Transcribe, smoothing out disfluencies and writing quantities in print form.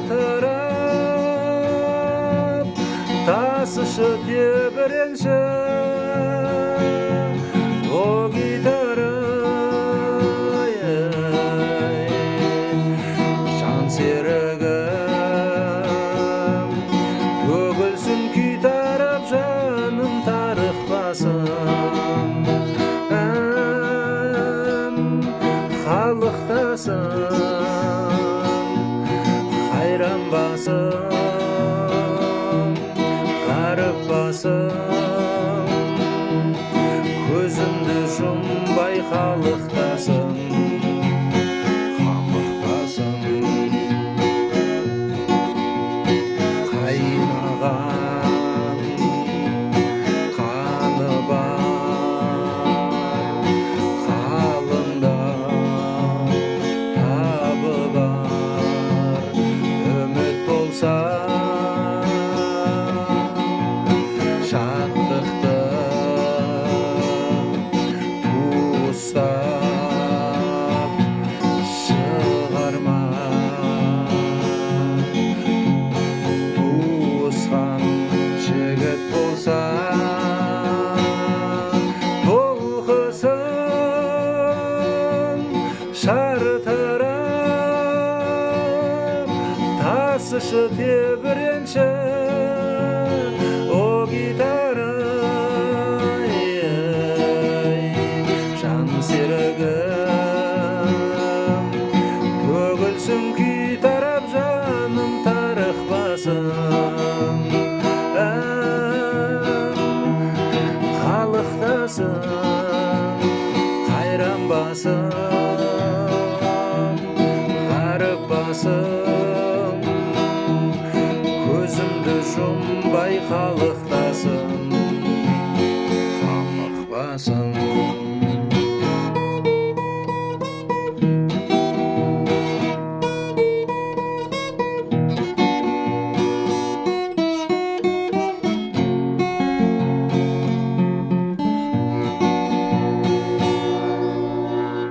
тарап тасышы тебіренші о гитара жан серігім төгілсін күй тарап жаным тарықпасын халықтасын қайранбасын қарықпасын көзімді жұмбай халықтасын қамықпасын қайнаған қаны бар қалыңда табы бар үміт болса шаттықты туыстап шығарма туысқан жігіт болса толқысын шартарап тасышы тебіренші о гитара жан серігім төгілсін күй тарап жаным тарықпасын халықтасын қайранбасын қарықпасын көзімді жұмбай халықтасын қамықпасын